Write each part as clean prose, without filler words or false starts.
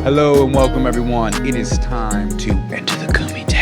Hello and welcome everyone. It is time to enter the Kumite.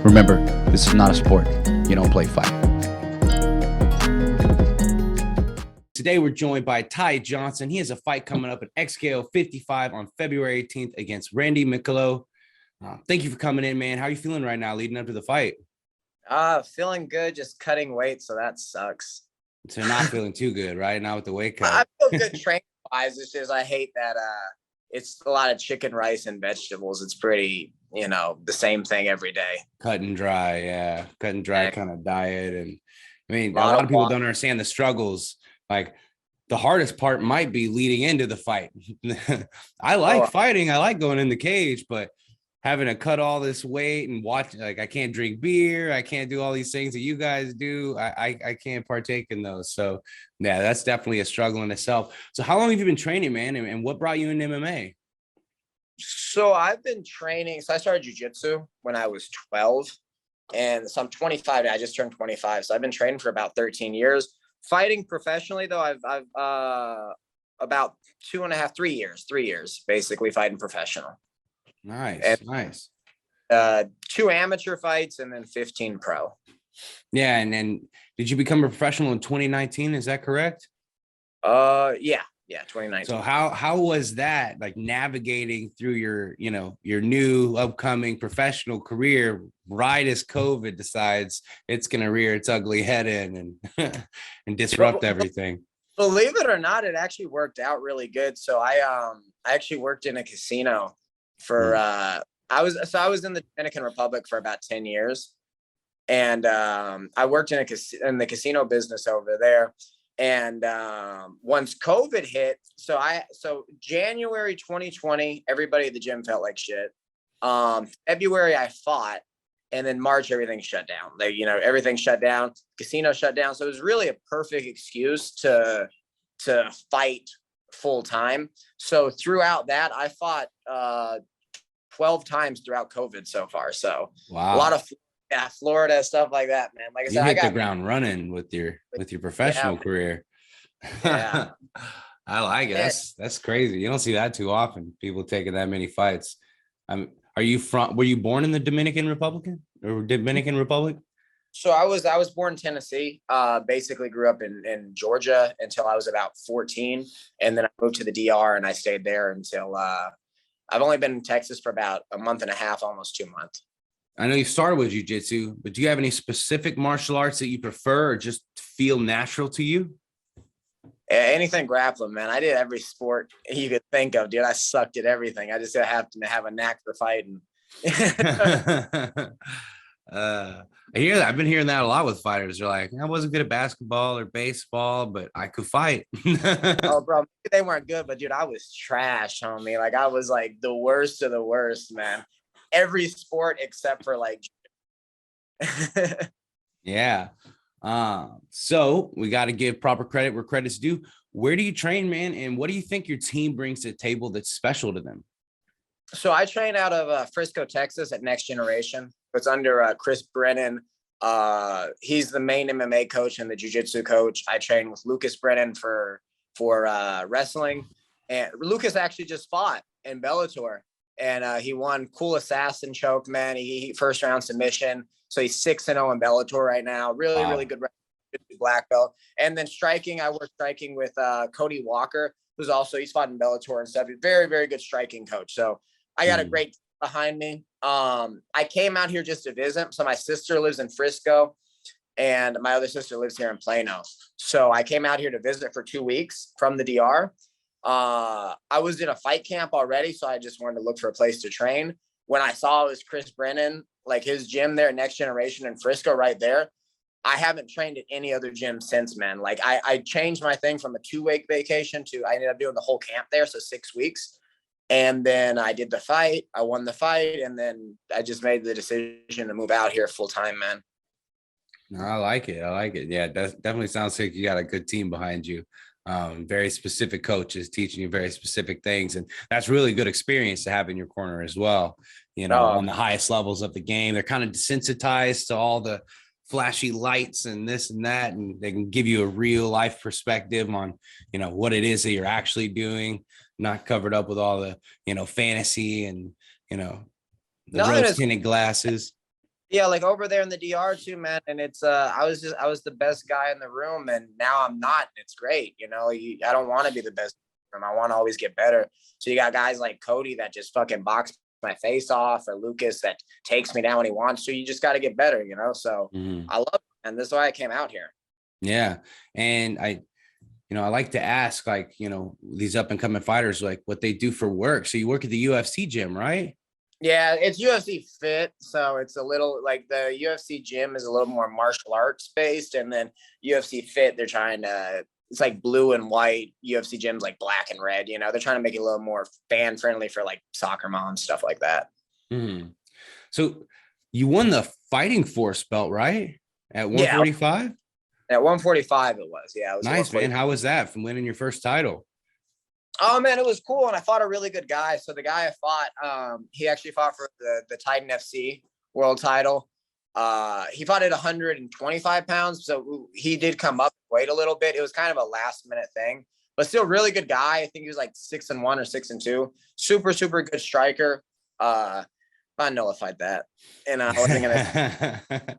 Remember, this is not a sport. You don't play fight. Today we're joined by Ty Johnson. He has a fight coming up at XKO 55 on February 18th against Randy Mikolo. Thank you for coming in, man. How are you feeling right now leading up to the fight? Feeling good, just cutting weight, so that sucks. So you're not feeling too good right now with the weight cut. I feel good training-wise. It's just I hate that it's a lot of chicken, rice, and vegetables. It's pretty, the same thing every day. Cut and dry, yeah. Cut and dry kind of diet. And I mean, a lot of people don't understand the struggles. Like the hardest part might be leading into the fight. I like fighting. I like going in the cage, but having to cut all this weight and watch, like I can't drink beer. I can't do all these things that you guys do. I can't partake in those. So yeah, that's definitely a struggle in itself. So how long have you been training, man? And what brought you into MMA? So I've been training. So I started jiu-jitsu when I was 12 and so I'm 25. I just turned 25. So I've been training for about 13 years. Fighting professionally though, I've about 3 years, basically fighting professional. Nice. 2 amateur fights and then 15 pro. Yeah. And then did you become a professional in 2019? Is that correct? Yeah, 2019. So how was that, like navigating through your new upcoming professional career right as COVID decides it's going to rear its ugly head in and disrupt everything? Believe it or not, it actually worked out really good. So I actually worked in a casino for I was in the Dominican Republic for about 10 years, and I worked in the casino business over there. And once COVID hit, so January 2020, everybody at the gym felt like shit. February I fought, and then March everything shut down. Everything shut down, casino shut down. So it was really a perfect excuse to fight full time. So throughout that, I fought 12 times throughout COVID so far. So wow. A lot of Florida, stuff like that, man. Like I said, I got the ground running with your professional career. Yeah. I like it. That's crazy. You don't see that too often. People taking that many fights. Were you born in the Dominican Republic? So I was born in Tennessee. Basically grew up in Georgia until I was about 14. And then I moved to the DR and I stayed there until I've only been in Texas for about a month and a half, almost 2 months. I know you started with jiu-jitsu, but do you have any specific martial arts that you prefer or just feel natural to you? Anything grappling, man. I did every sport you could think of, dude. I sucked at everything. I just happened to have a knack for fighting. I hear that. I've been hearing that a lot with fighters. They're like, I wasn't good at basketball or baseball, but I could fight. Oh, bro, they weren't good, but dude, I was trash, homie. Like I was like the worst of the worst, man. Every sport except for like yeah. So we got to give proper credit where credit's due. Where do you train, man? And what do you think your team brings to the table that's special to them? So I train out of Frisco, Texas at Next Generation. It's under Chris Brennan. He's the main MMA coach and the jiu-jitsu coach. I train with Lucas Brennan for wrestling. And Lucas actually just fought in Bellator. And he won cool assassin choke, man. He first round submission. So he's 6-0 in Bellator right now. Really good black belt. And then striking, I work striking with Cody Walker, he's fought in Bellator and stuff. He's very, very good striking coach. So I got a great team behind me. I came out here just to visit. So my sister lives in Frisco and my other sister lives here in Plano. So I came out here to visit for 2 weeks from the DR. I was in a fight camp already, so I just wanted to look for a place to train. When I saw it was Chris Brennan, like his gym there, Next Generation in Frisco right there, I haven't trained at any other gym since, man. Like I changed my thing from a 2-week vacation to I ended up doing the whole camp there, so 6 weeks. And then I did the fight, I won the fight, and then I just made the decision to move out here full time, man. I like it. Yeah, that definitely sounds like you got a good team behind you. Very specific coaches teaching you very specific things, and that's really good experience to have in your corner as well. On the highest levels of the game, they're kind of desensitized to all the flashy lights and this and that, and they can give you a real life perspective on, what it is that you're actually doing, not covered up with all the, fantasy and, the rose tinted glasses. Yeah, like over there in the DR too, man. And it's I was the best guy in the room, and now I'm not. It's great. I don't want to be the best. I want to always get better. So you got guys like Cody that just fucking box my face off, or Lucas that takes me down when he wants to. You just got to get better, So I love it, and this is why I came out here. Yeah. And I like to ask, like, these up and coming fighters, like what they do for work. So you work at the UFC gym, right? Yeah, it's UFC Fit, so it's a little like the UFC gym is a little more martial arts based, and then UFC Fit, they're trying to, it's like blue and white. UFC gyms like black and red. They're trying to make it a little more fan friendly for like soccer moms, stuff like that. Mm-hmm. So you won the Fighting Force belt, right? At 145? Yeah, at 145 it was. Yeah, it was nice, man. How was that from winning your first title? Oh man, it was cool, and I fought a really good guy. So the guy I fought, he actually fought for the Titan FC world title. He fought at 125 pounds, so he did come up weight a little bit. It was kind of a last minute thing, but still really good guy. I think he was like 6-1 or 6-2. Super good striker. I nullified that, and I wasn't gonna.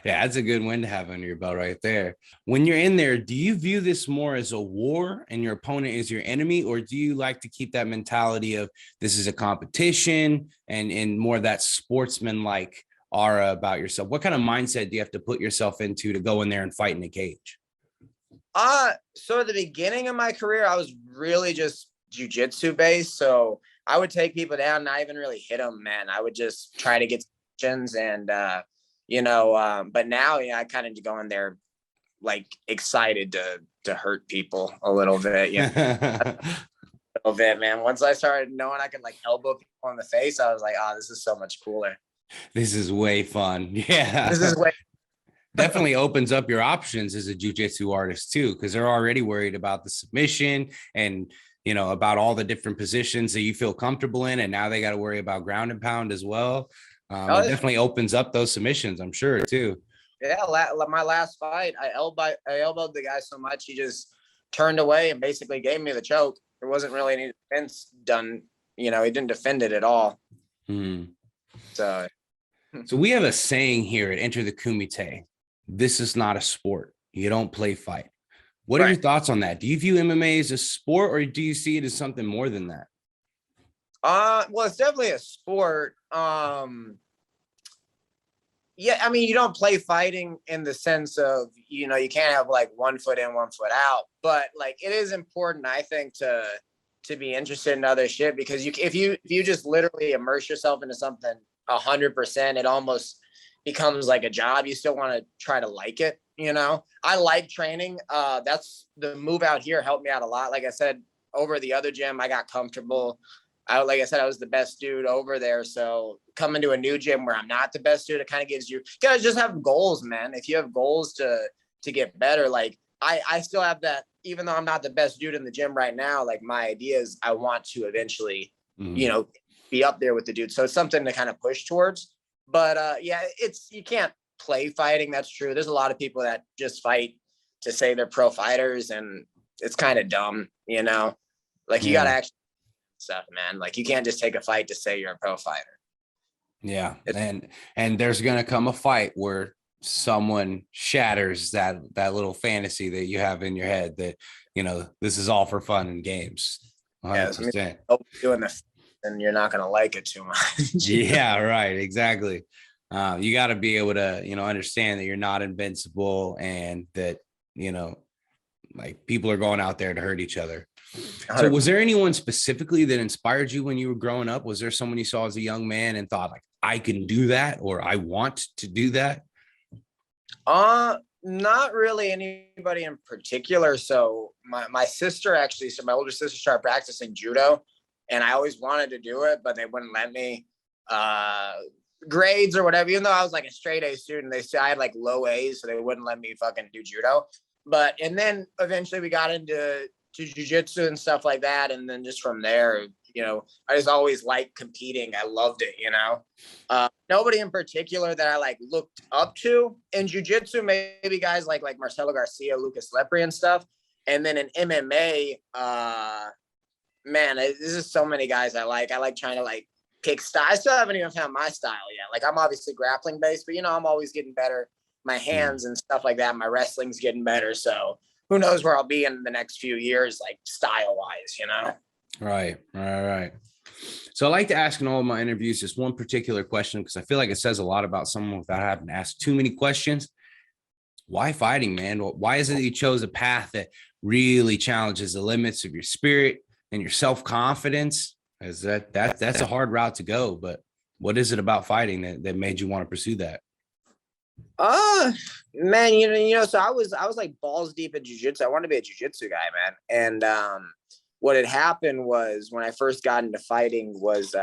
Yeah, that's a good win to have under your belt right there. When you're in there, do you view this more as a war and your opponent is your enemy, or do you like to keep that mentality of this is a competition and more of that sportsman-like aura about yourself? What kind of mindset do you have to put yourself into to go in there and fight in a cage? So at the beginning of my career, I was really just jiu-jitsu based. So I would take people down, not even really hit them, man. I would just try to get submissions and but now, I kind of go in there like excited to hurt people a little bit. A little bit, man. Once I started knowing I could like elbow people in the face, I was like, oh, this is so much cooler. This is way fun. Yeah. This is way definitely opens up your options as a jiu-jitsu artist too, because they're already worried about the submission and about all the different positions that you feel comfortable in, and now they got to worry about ground and pound as well. It definitely opens up those submissions, I'm sure, too. Yeah, my last fight, I elbowed the guy so much he just turned away and basically gave me the choke. There wasn't really any defense done. He didn't defend it at all. So we have a saying here at Enter the Kumite: this is not a sport. You don't play fight. What are your thoughts on that? Do you view MMA as a sport, or do you see it as something more than that? Well, it's definitely a sport. Yeah, I mean, you don't play fighting in the sense of, you can't have like 1 foot in, 1 foot out, but like it is important, I think, to be interested in other shit, because if you just literally immerse yourself into something 100%, it almost becomes like a job. You still want to try to like it, I like training. That's the move out here helped me out a lot. Like I said, over the other gym, I got comfortable. Like I said, I was the best dude over there. So coming to a new gym where I'm not the best dude, it kind of gives you gotta just have goals, man. If you have goals to get better, like I still have that, even though I'm not the best dude in the gym right now, like my idea is I want to eventually, be up there with the dude. So it's something to kind of push towards. But yeah, you can't play fighting. That's true. There's a lot of people that just fight to say they're pro fighters, and it's kind of dumb, like you gotta actually stuff, man. Like you can't just take a fight to say you're a pro fighter. Yeah. And there's going to come a fight where someone shatters that little fantasy that you have in your head that, this is all for fun and games. 100%. Yeah, doing this and you're not going to like it too much. Yeah, right. Exactly. You got to be able to, understand that you're not invincible, and that, like people are going out there to hurt each other. So was there anyone specifically that inspired you when you were growing up? Was there someone you saw as a young man and thought like, I can do that, or I want to do that? Not really anybody in particular. So my sister actually, my older sister started practicing judo, and I always wanted to do it, but they wouldn't let me, grades or whatever, even though I was like a straight A student. They said I had like low A's, so they wouldn't let me fucking do judo. And then eventually we got into jiu-jitsu and stuff like that, and then just from there I just always liked competing. I loved it, nobody in particular that I like looked up to in jiu-jitsu, maybe guys like Marcelo Garcia, Lucas Lepre and stuff. And then in MMA, man, this is so many guys I like trying to like kick style. I still haven't even found my style yet. Like I'm obviously grappling based, but I'm always getting better. My hands and stuff like that. My wrestling's getting better. So who knows where I'll be in the next few years, like style wise, Right. So I like to ask in all of my interviews just one particular question, because I feel like it says a lot about someone without having to ask too many questions. Why fighting, man? Why is it that you chose a path that really challenges the limits of your spirit and your self-confidence? Is that's a hard route to go, but what is it about fighting that made you want to pursue that? Man, so I was like balls deep in jiu-jitsu. I wanted to be a jiu-jitsu guy, man. And what had happened was when I first got into fighting was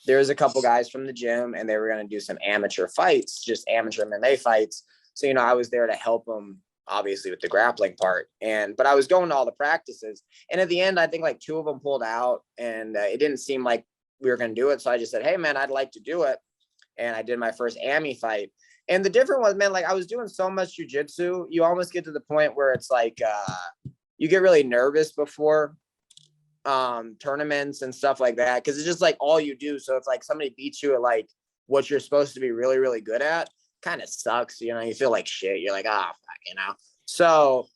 there was a couple guys from the gym and they were going to do some amateur fights, just amateur MMA fights. So, I was there to help them obviously with the grappling part. But I was going to all the practices. And at the end, I think like 2 of them pulled out and it didn't seem like we were going to do it. So I just said, hey man, I'd like to do it. And I did my first AMI fight. And the difference was, man, like I was doing so much jujitsu, you almost get to the point where it's like, you get really nervous before tournaments and stuff like that. Cause it's just like all you do. So if like somebody beats you at like what you're supposed to be really, really good at, kind of sucks. You feel like shit. You're like, fuck, So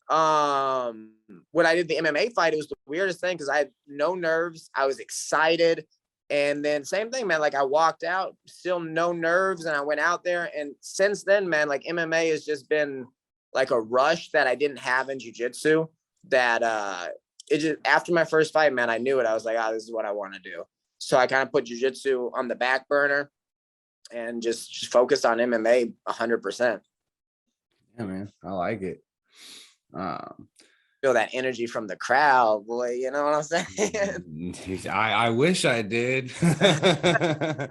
when I did the MMA fight, it was the weirdest thing because I had no nerves. I was excited. And then same thing, man, like I walked out, still no nerves. And I went out there. And since then, man, like MMA has just been like a rush that I didn't have in jiu-jitsu that it just, after my first fight, man, I knew it. I was like, this is what I want to do. So I kind of put jiu-jitsu on the back burner and just focused on MMA 100%. Yeah, man, I like it. Feel that energy from the crowd, boy. You know what I'm saying? I wish I did. I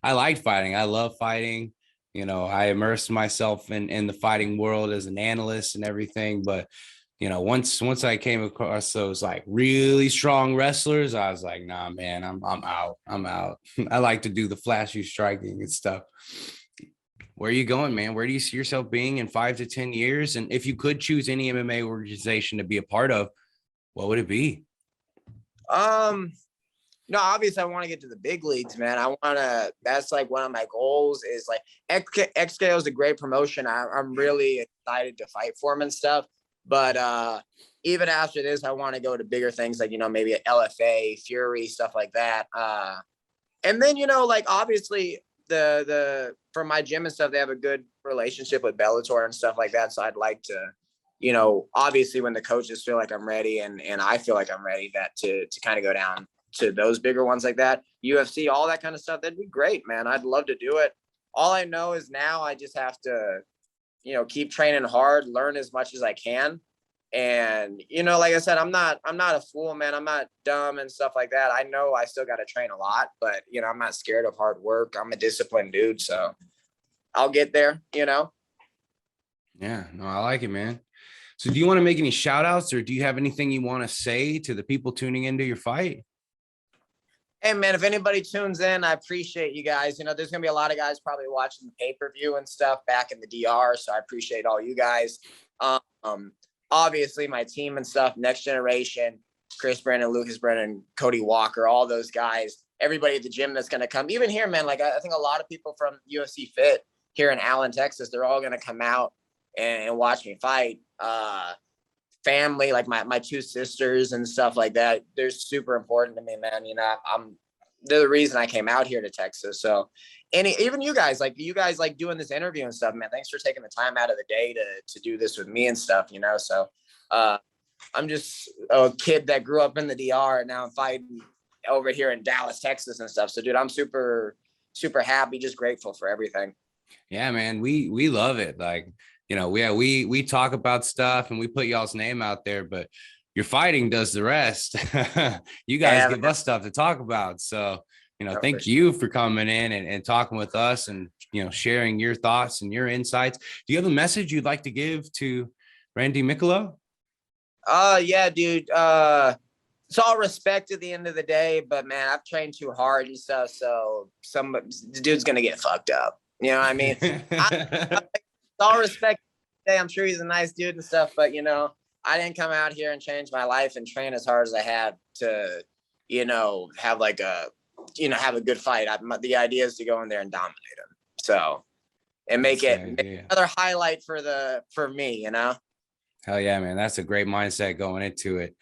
like fighting. I love fighting. I immersed myself in the fighting world as an analyst and everything. But once I came across those like really strong wrestlers, I was like, nah, man, I'm out. I like to do the flashy striking and stuff. Where are you going, man? Where do you see yourself being in 5 to 10 years? And if you could choose any MMA organization to be a part of, what would it be? No, obviously I want to get to the big leagues, man. That's like one of my goals is like XKO is a great promotion. I'm really excited to fight for them and stuff. But even after this, I want to go to bigger things like, maybe an LFA, Fury, stuff like that. And then, like obviously the for my gym and stuff, they have a good relationship with Bellator and stuff like that. So I'd like to, obviously when the coaches feel like I'm ready and I feel like I'm ready, that to kind of go down to those bigger ones like that, UFC, all that kind of stuff. That'd be great, man. I'd love to do it. All I know is now I just have to, keep training hard, learn as much as I can. And, like I said, I'm not a fool, man. I'm not dumb and stuff like that. I know I still got to train a lot, but, I'm not scared of hard work. I'm a disciplined dude. So I'll get there, Yeah, no, I like it, man. So do you want to make any shout outs or do you have anything you want to say to the people tuning into your fight? Hey, man, if anybody tunes in, I appreciate you guys. There's going to be a lot of guys probably watching the pay-per-view and stuff back in the DR. So I appreciate all you guys. Obviously, my team and stuff, Next Generation, Chris Brennan, Lucas Brennan, Cody Walker, all those guys, everybody at the gym that's going to come. Even here, man, like I think a lot of people from UFC Fit here in Allen, Texas, they're all going to come out and watch me fight. Family, like my 2 sisters and stuff like that, they're super important to me, man. They're the reason I came out here to Texas. So even you guys like doing this interview and stuff, man, thanks for taking the time out of the day to do this with me and stuff, so I'm just a kid that grew up in the DR and now I'm fighting over here in Dallas, Texas and stuff. So dude, I'm super, super happy, just grateful for everything. Yeah, man, we love it. Like, we talk about stuff and we put y'all's name out there, but your fighting does the rest. You guys give us stuff to talk about. So, thank you for coming in and talking with us and, sharing your thoughts and your insights. Do you have a message you'd like to give to Randy Mikolo? Yeah, dude. it's all respect at the end of the day, but man, I've trained too hard and stuff, so the dude's gonna get fucked up. You know what I mean? It's all respect. I'm sure he's a nice dude and stuff, but you know, I didn't come out here and change my life and train as hard as I have to, you know, have like a, you know, have a good fight. The idea is to go in there and dominate him. So, and make another highlight for me, you know? Hell yeah, man. That's a great mindset going into it.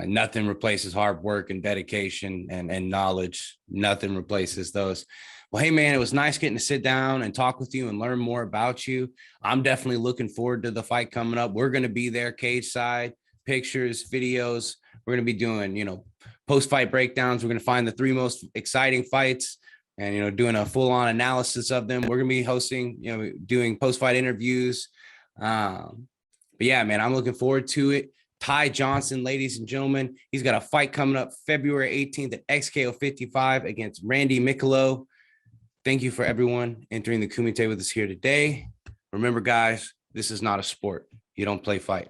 Nothing replaces hard work and dedication and knowledge. Nothing replaces those. Well, hey, man, it was nice getting to sit down and talk with you and learn more about you. I'm definitely looking forward to the fight coming up. We're going to be there, cage side, pictures, videos. We're going to be doing, you know, post-fight breakdowns. We're going to find the 3 most exciting fights and, you know, doing a full-on analysis of them. We're going to be hosting, you know, doing post-fight interviews. But yeah, man, I'm looking forward to it. Ty Johnson, ladies and gentlemen, he's got a fight coming up February 18th at XKO 55 against Randy Mikolo. Thank you for everyone entering the Kumite with us here today. Remember, guys, this is not a sport. You don't play fight.